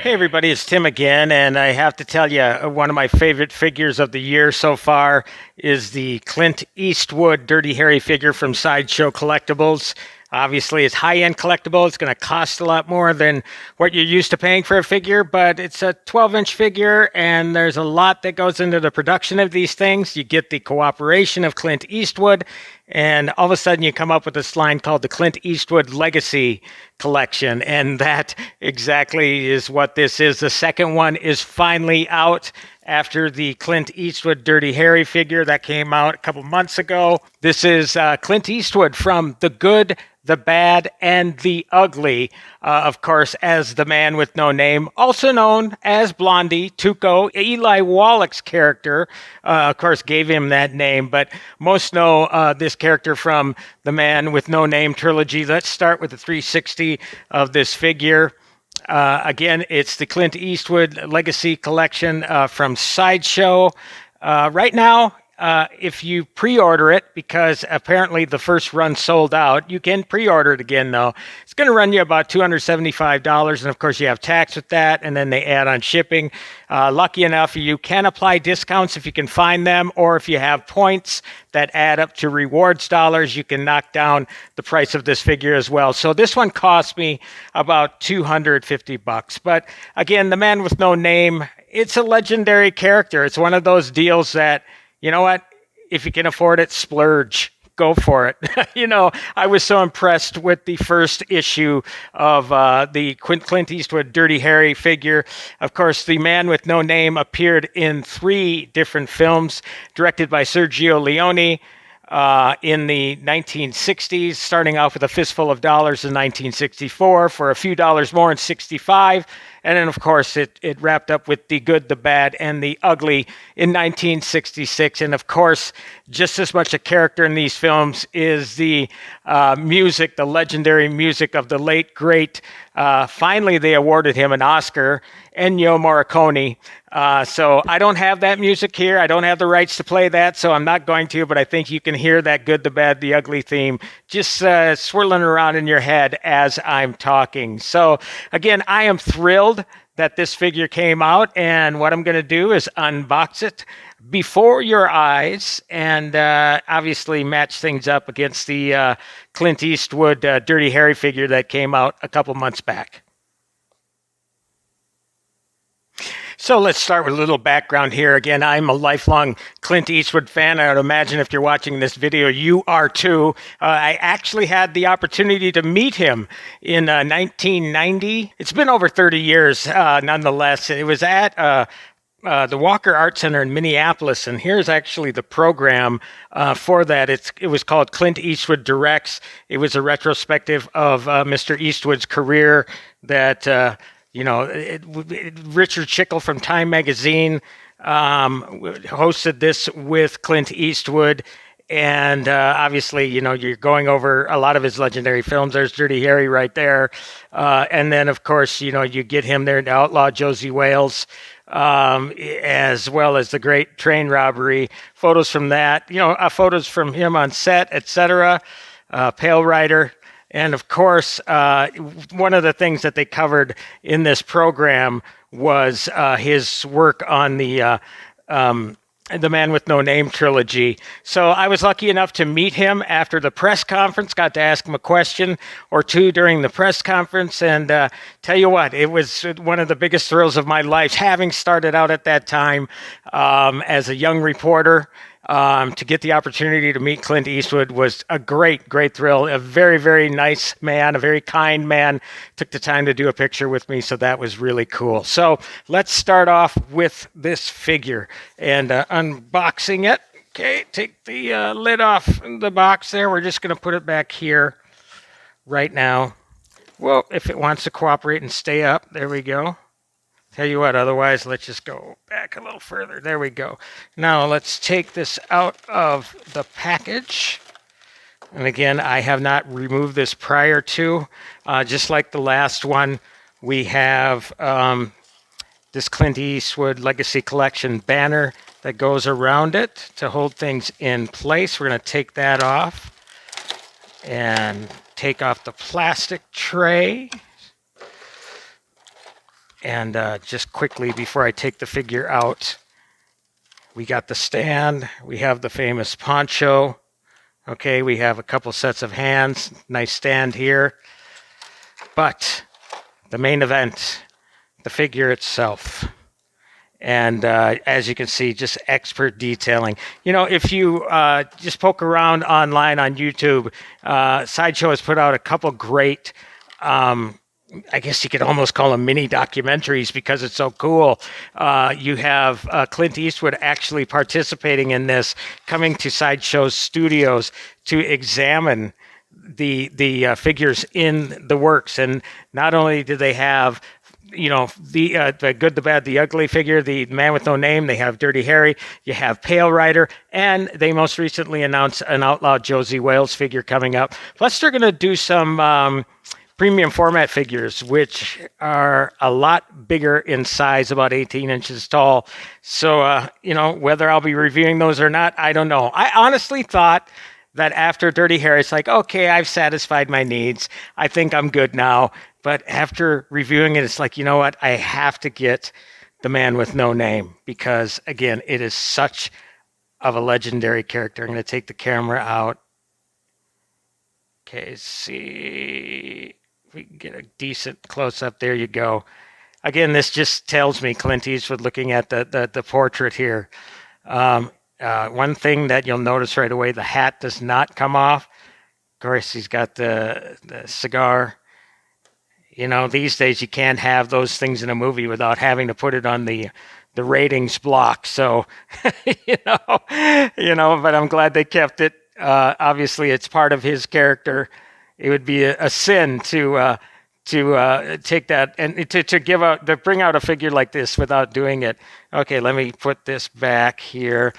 Hey everybody, it's Tim again, and I have to tell you, one of my favorite figures of the year so far is the Clint Eastwood Dirty Harry figure from Sideshow Collectibles. Obviously, it's high-end collectible. It's going to cost a lot more than what you're used to paying for a figure, but it's a 12-inch figure, and there's a lot that goes into the production of these things. You get the cooperation of Clint Eastwood, and all of a sudden you come up with this line called the Clint Eastwood Legacy Collection, and that exactly is what this is. The second one is finally out after the Clint Eastwood Dirty Harry figure that came out a couple months ago. This is Clint Eastwood from The Good, the Bad, and the Ugly, of course, as the man with no name, also known as Blondie, Tuco. Eli Wallach's character, of course, gave him that name, but most know this character from the Man with No Name trilogy. Let's start with the 360 of this figure. Again, it's the Clint Eastwood Legacy Collection from Sideshow. Right now, if you pre-order it, because apparently the first run sold out, you can pre-order it again, though. It's going to run you about $275, and of course you have tax with that, and then they add on shipping. Lucky enough, you can apply discounts if you can find them, or if you have points that add up to rewards dollars, you can knock down the price of this figure as well. So this one cost me about $250. But again, the Man with No Name, it's a legendary character. It's one of those deals that, you know what? If you can afford it, splurge. Go for it. I was so impressed with the first issue of the Clint Eastwood Dirty Harry figure. Of course, the Man with No Name appeared in 3 different films directed by Sergio Leone in the 1960s, starting off with A Fistful of Dollars in 1964, for a few dollars more in 65. And then, of course, it wrapped up with The Good, the Bad, and the Ugly in 1966. And, of course, just as much a character in these films is the music, the legendary music of the late, great, finally they awarded him an Oscar, Ennio Morricone. So I don't have that music here. I don't have the rights to play that, so I'm not going to, but I think you can hear that Good, the Bad, the Ugly theme just swirling around in your head as I'm talking. So, again, I am thrilled that this figure came out, and what I'm going to do is unbox it before your eyes and obviously match things up against the Clint Eastwood Dirty Harry figure that came out a couple months back. So let's start with a little background here. Again, I'm a lifelong Clint Eastwood fan. I would imagine if you're watching this video, you are too. I actually had the opportunity to meet him in 1990. It's been over 30 years, nonetheless. It was at the Walker Art Center in Minneapolis, and here's actually the program for that. It was called Clint Eastwood Directs. It was a retrospective of Mr. Eastwood's career that Richard Schickel from Time Magazine hosted this with Clint Eastwood. And obviously, you're going over a lot of his legendary films. There's Dirty Harry right there. And then, of course, you get him there, the Outlaw Josie Wales, as well as the Great Train Robbery. Photos from that, photos from him on set, etc. Pale Rider. And of course, one of the things that they covered in this program was his work on the Man with No Name trilogy. So I was lucky enough to meet him after the press conference, got to ask him a question or two during the press conference, and tell you what, it was one of the biggest thrills of my life, having started out at that time as a young reporter. To get the opportunity to meet Clint Eastwood was a great, great thrill. A very, very nice man, a very kind man, took the time to do a picture with me, so that was really cool. So let's start off with this figure and unboxing it. Okay, take the lid off the box there. We're just going to put it back here right now. Well, if it wants to cooperate and stay up, there we go. Tell you what, otherwise, let's just go back a little further. There we go. Now, let's take this out of the package. And again, I have not removed this prior to. Just like the last one, we have this Clint Eastwood Legacy Collection banner that goes around it to hold things in place. We're going to take that off and take off the plastic tray. And just quickly before I take the figure out, we got the stand. We have the famous poncho. Okay, we have a couple sets of hands. Nice stand here. But the main event, the figure itself. And as you can see, just expert detailing. You know, if you just poke around online on YouTube, Sideshow has put out a couple great, I guess you could almost call them mini documentaries because it's so cool. You have Clint Eastwood actually participating in this, coming to Sideshow studios to examine the figures in the works. And not only do they have the good, the bad, the ugly figure, the man with no name. They have Dirty Harry. You have Pale Rider, and they most recently announced an Outlaw Josie Wales figure coming up. Plus, they're going to do some premium format figures, which are a lot bigger in size, about 18 inches tall. So, whether I'll be reviewing those or not, I don't know. I honestly thought that after Dirty Harry, it's like, okay, I've satisfied my needs. I think I'm good now. But after reviewing it, it's like, you know what? I have to get the man with no name because, again, it is such of a legendary character. I'm going to take the camera out. Okay, see if we can get a decent close-up. There you go. Again, this just tells me Clint Eastwood looking at the portrait here. One thing that you'll notice right away, the hat does not come off. Of course, he's got the cigar. You know, these days you can't have those things in a movie without having to put it on the ratings block. So, but I'm glad they kept it. Obviously, it's part of his character. It would be a sin to take that and to bring out a figure like this without doing it. Okay, let me put this back here.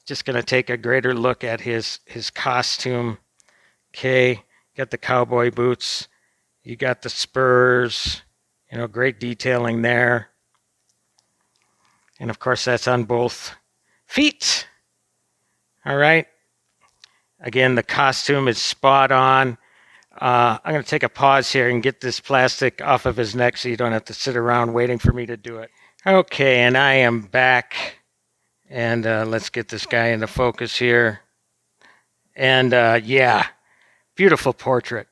Just going to take a greater look at his costume. Okay, got the cowboy boots. You got the spurs, great detailing there. And of course, that's on both feet. All right. Again, the costume is spot on. I'm going to take a pause here and get this plastic off of his neck so you don't have to sit around waiting for me to do it. Okay, and I am back. And let's get this guy into focus here. And beautiful portrait.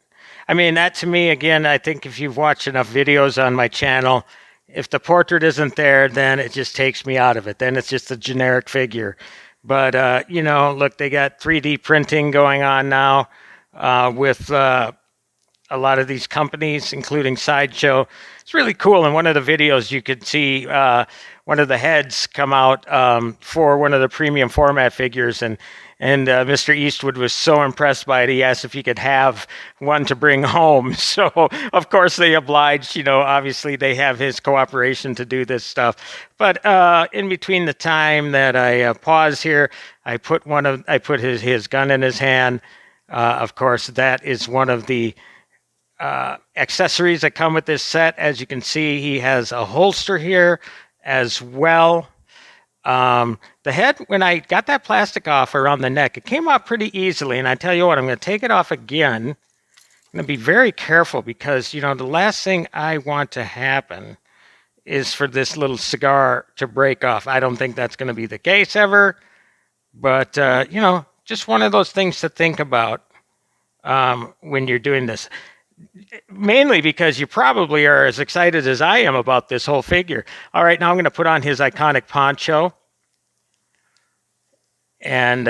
I mean, that to me, again, I think if you've watched enough videos on my channel, if the portrait isn't there, then it just takes me out of it. Then it's just a generic figure. But, look, they got 3D printing going on now with a lot of these companies, including Sideshow. It's really cool. In one of the videos, you could see one of the heads come out for one of the premium format figures, and Mr. Eastwood was so impressed by it, he asked if he could have one to bring home. So, of course, they obliged. Obviously, they have his cooperation to do this stuff. But in between the time that I pause here, I put his gun in his hand. Of course, that is one of the accessories that come with this set. As you can see, he has a holster here as well. The head, when I got that plastic off around the neck, it came off pretty easily. And I tell you what, I'm going to take it off again. I'm going to be very careful because, the last thing I want to happen is for this little cigar to break off. I don't think that's going to be the case ever. But, just one of those things to think about when you're doing this. Mainly because you probably are as excited as I am about this whole figure. All right, now I'm going to put on his iconic poncho. And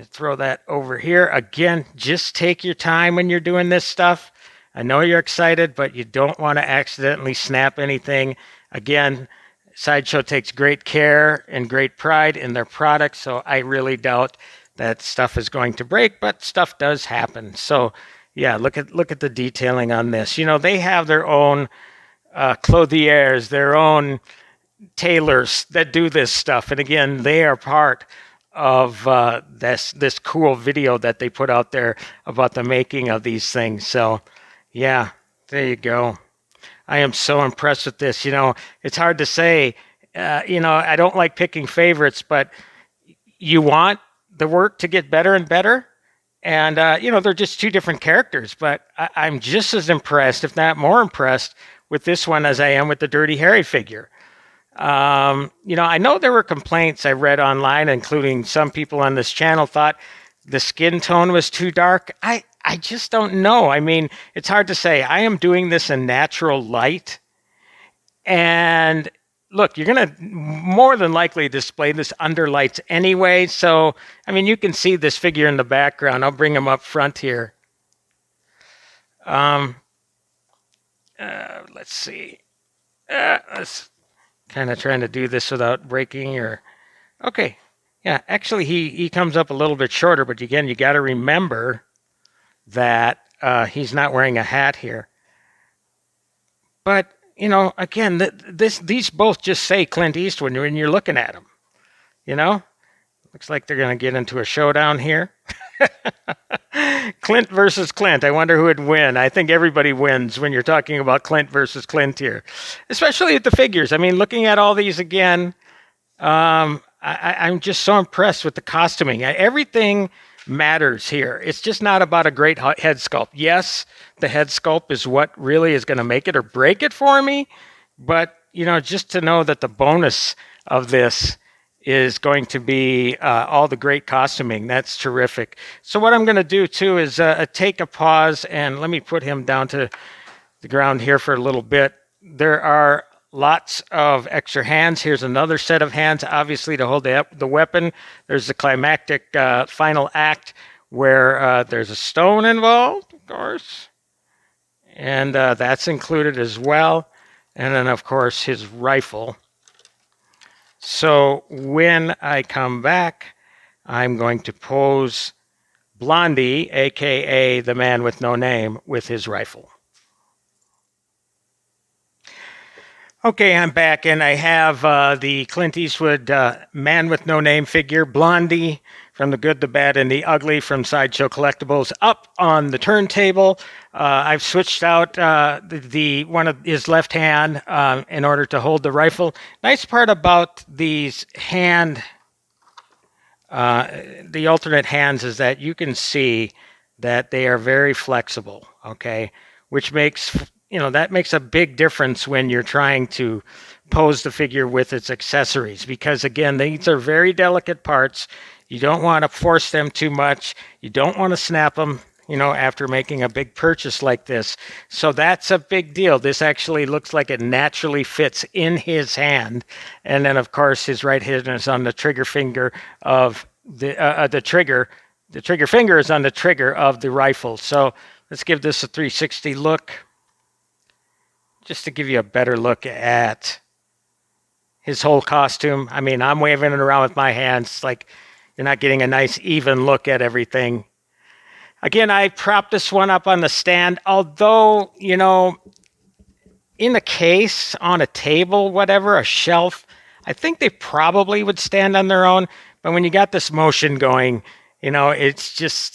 throw that over here. Again, just take your time when you're doing this stuff. I know you're excited, but you don't want to accidentally snap anything. Again, Sideshow takes great care and great pride in their products, so I really doubt that stuff is going to break, but stuff does happen. So, yeah, look at the detailing on this. They have their own clothiers, their own tailors that do this stuff. And again, they are part of this cool video that they put out there about the making of these things. So, yeah, there you go. I am so impressed with this. It's hard to say. I don't like picking favorites, but you want the work to get better and better. And, they're just two different characters, but I'm just as impressed, if not more impressed, with this one as I am with the Dirty Harry figure. I know there were complaints I read online, including some people on this channel thought the skin tone was too dark. I just don't know. I mean, it's hard to say. I am doing this in natural light. And look, you're going to more than likely display this under lights anyway. So, I mean, you can see this figure in the background. I'll bring him up front here. Let's see. Let's kind of trying to do this without breaking or... Okay. Yeah, actually, he comes up a little bit shorter, but again, you got to remember that he's not wearing a hat here. But, again, these both just say Clint Eastwood when you're looking at them. Looks like they're going to get into a showdown here. Clint versus Clint. I wonder who would win. I think everybody wins when you're talking about Clint versus Clint here, especially at the figures. I mean, looking at all these again, I'm just so impressed with the costuming. Everything matters here. It's just not about a great head sculpt. Yes, the head sculpt is what really is going to make it or break it for me. But, just to know that the bonus of this is going to be all the great costuming. That's terrific. So what I'm going to do, too, is take a pause and let me put him down to the ground here for a little bit. There are lots of extra hands. Here's another set of hands, obviously, to hold the weapon. There's the climactic final act where there's a stone involved, of course. And that's included as well. And then, of course, his rifle. So when I come back, I'm going to pose Blondie, a.k.a. the man with no name, with his rifle. Okay, I'm back, and I have the Clint Eastwood man with no name figure, Blondie, from The Good, the Bad, and the Ugly from Sideshow Collectibles, up on the turntable. I've switched out the one of his left hand in order to hold the rifle. Nice part about these the alternate hands is that you can see that they are very flexible, okay, which makes... that makes a big difference when you're trying to pose the figure with its accessories because, again, these are very delicate parts. You don't want to force them too much. You don't want to snap them, after making a big purchase like this. So that's a big deal. This actually looks like it naturally fits in his hand. And then, of course, his right hand is on the trigger finger of the trigger. The trigger finger is on the trigger of the rifle. So let's give this a 360 look, just to give you a better look at his whole costume. I mean, I'm waving it around with my hands. It's like you're not getting a nice, even look at everything. Again, I propped this one up on the stand, although, in a case, on a table, whatever, a shelf, I think they probably would stand on their own. But when you got this motion going, it's just...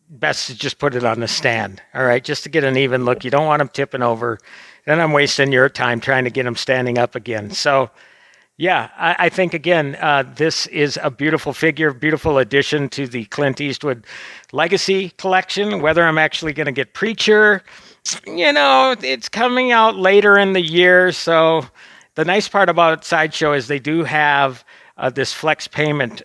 best to just put it on the stand, all right, just to get an even look. You don't want them tipping over. Then I'm wasting your time trying to get them standing up again. So, yeah, I think, again, this is a beautiful figure, beautiful addition to the Clint Eastwood Legacy Collection. Whether I'm actually going to get Preacher, it's coming out later in the year. So the nice part about Sideshow is they do have this flex payment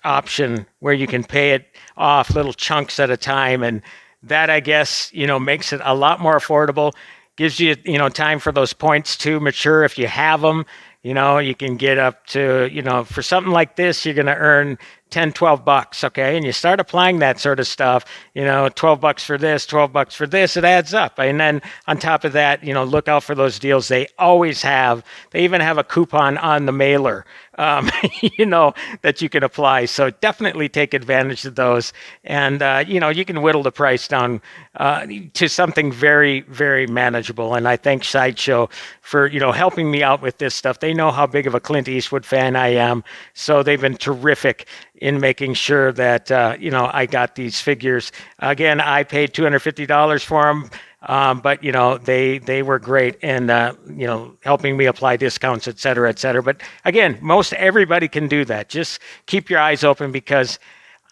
option where you can pay it off little chunks at a time, and that, I guess, makes it a lot more affordable. Gives you, time for those points to mature if you have them. You can get up to, for something like this, you're going to earn $10-12, okay? And you start applying that sort of stuff, $12 for this, $12 for this, it adds up. And then on top of that, look out for those deals. They always have, they even have a coupon on the mailer, that you can apply. So definitely take advantage of those. And, you can whittle the price down to something very, very manageable. And I thank Sideshow for, helping me out with this stuff. They know how big of a Clint Eastwood fan I am. So they've been terrific in making sure that, I got these figures. Again, I paid $250 for them. But, they were great in, helping me apply discounts, et cetera, et cetera. But again, most everybody can do that. Just keep your eyes open because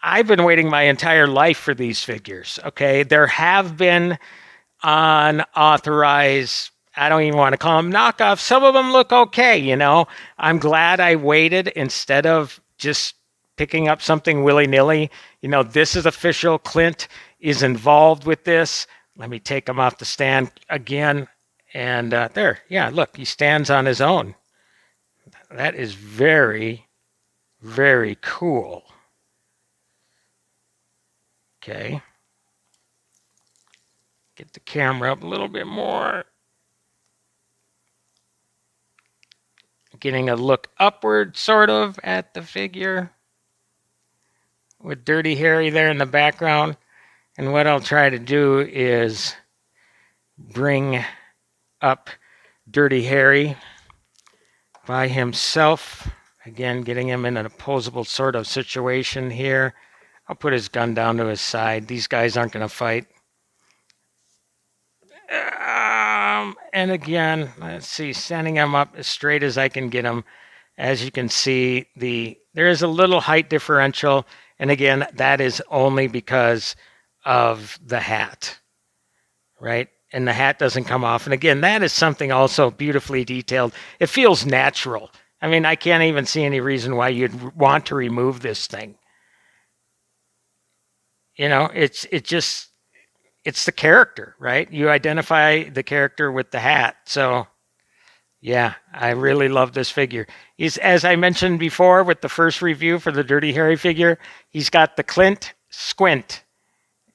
I've been waiting my entire life for these figures. Okay. There have been unauthorized, I don't even want to call them knockoffs. Some of them look okay, you know. I'm glad I waited instead of just picking up something willy-nilly. You know, this is official. Clint is involved with this. Let me take him off the stand again. And there, yeah, look, he stands on his own. That is very, very cool. Okay. Get the camera up a little bit more. Getting a look upward, sort of, at the figure. With Dirty Harry there in the background. And what I'll try to do is bring up Dirty Harry by himself. Again, getting him in an opposable sort of situation here. I'll put his gun down to his side. These guys aren't going to fight. And again, let's see, standing him up as straight as I can get him. As you can see, there is a little height differential. And again, that is only because of the hat, right? And the hat doesn't come off. And again, that is something also beautifully detailed. It feels natural. I mean, I can't even see any reason why you'd want to remove this thing. You know, it's the character, right? You identify the character with the hat. So, yeah, I really love this figure. He's, as I mentioned before with the first review for the Dirty Harry figure, he's got the Clint squint.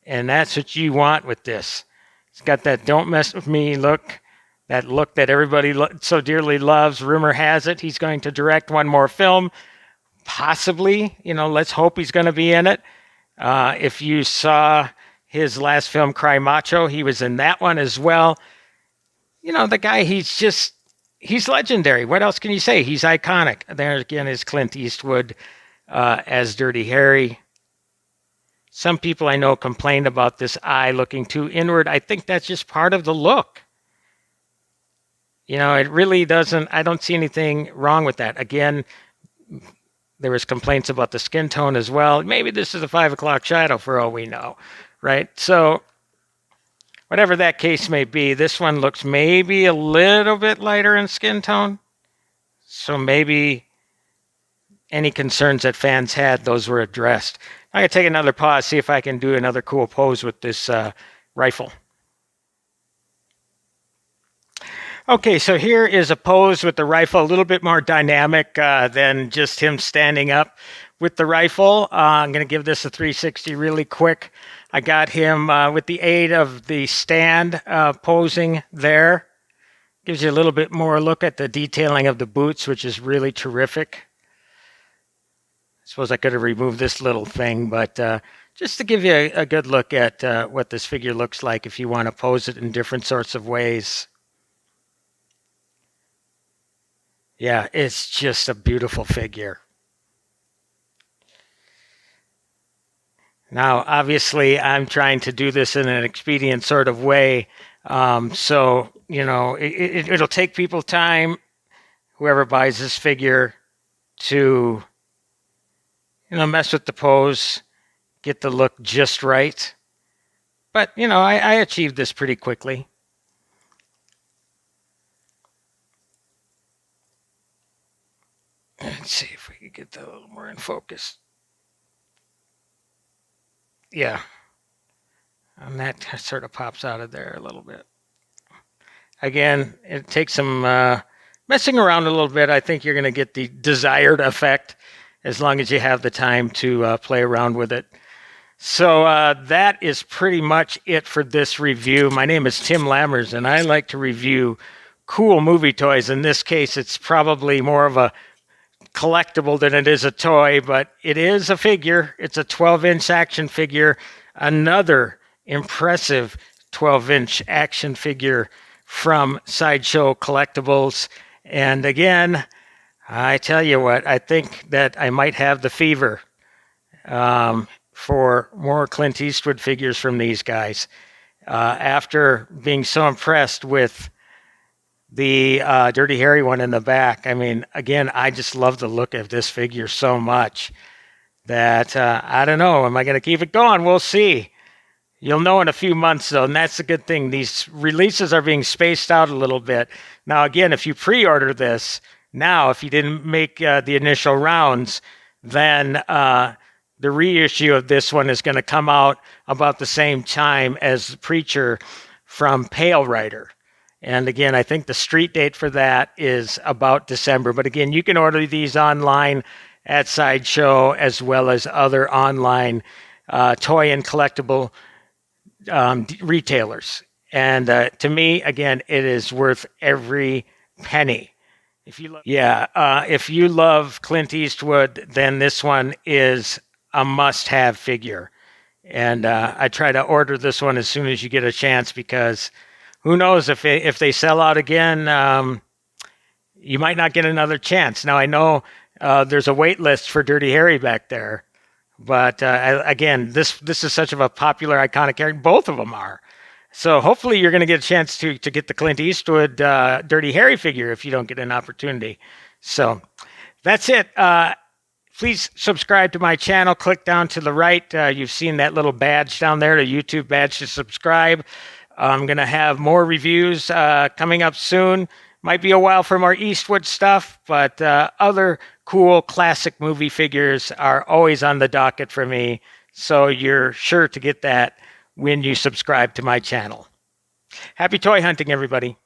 And that's what you want with this. He's got that don't mess with me look, that look that everybody so dearly loves. Rumor has it he's going to direct one more film. Possibly, you know, let's hope he's going to be in it. If you saw his last film, Cry Macho, he was in that one as well. You know, the guy, he's legendary. What else can you say? He's iconic. There again is Clint Eastwood as Dirty Harry. Some people I know complain about this eye looking too inward. I think that's just part of the look. You know, it really doesn't, I don't see anything wrong with that. Again, there was complaints about the skin tone as well. Maybe this is a 5 o'clock shadow for all we know, right? So whatever that case may be, this one looks maybe a little bit lighter in skin tone. So maybe any concerns that fans had, those were addressed. I'm going to take another pause, see if I can do another cool pose with this rifle. Okay, so here is a pose with the rifle, a little bit more dynamic than just him standing up with the rifle. I'm going to give this a 360 really quick. I got him with the aid of the stand posing there. Gives you a little bit more look at the detailing of the boots, which is really terrific. I suppose I could have removed this little thing, but just to give you a good look at what this figure looks like if you want to pose it in different sorts of ways. Yeah, it's just a beautiful figure. Now, obviously, I'm trying to do this in an expedient sort of way. So, you know, it'll take people time, whoever buys this figure, to, you know, mess with the pose, get the look just right. But, you know, I achieved this pretty quickly. Let's see if we can get that a little more in focus. Yeah. And that sort of pops out of there a little bit. Again, it takes some messing around a little bit. I think you're going to get the desired effect as long as you have the time to play around with it. So that is pretty much it for this review. My name is Tim Lammers, and I like to review cool movie toys. In this case, it's probably more of a collectible than it is a toy, but it is a figure. It's a 12-inch action figure. Another impressive 12-inch action figure from Sideshow Collectibles. And again, I tell you what, I think that I might have the fever for more Clint Eastwood figures from these guys. After being so impressed with the Dirty Harry one in the back, I mean, again, I just love the look of this figure so much that I don't know, am I going to keep it going? We'll see. You'll know in a few months, though, and that's a good thing. These releases are being spaced out a little bit. Now, again, if you pre-order this now, if you didn't make the initial rounds, then the reissue of this one is going to come out about the same time as Preacher from Pale Rider. And again, I think the street date for that is about December. But again, you can order these online at Sideshow as well as other online toy and collectible retailers. And to me, again, it is worth every penny. If you love Clint Eastwood, then this one is a must-have figure. And I try to order this one as soon as you get a chance because who knows if they sell out again, you might not get another chance. Now I know there's a wait list for Dirty Harry back there, but again, this is such of a popular, iconic character. Both of them are. So hopefully you're going to get a chance to get the Clint Eastwood Dirty Harry figure if you don't get an opportunity. So that's it. Please subscribe to my channel. Click down to the right. You've seen that little badge down there, the YouTube badge to subscribe. I'm going to have more reviews coming up soon. Might be a while for more Eastwood stuff, but other cool classic movie figures are always on the docket for me. So you're sure to get that when you subscribe to my channel. Happy toy hunting, everybody.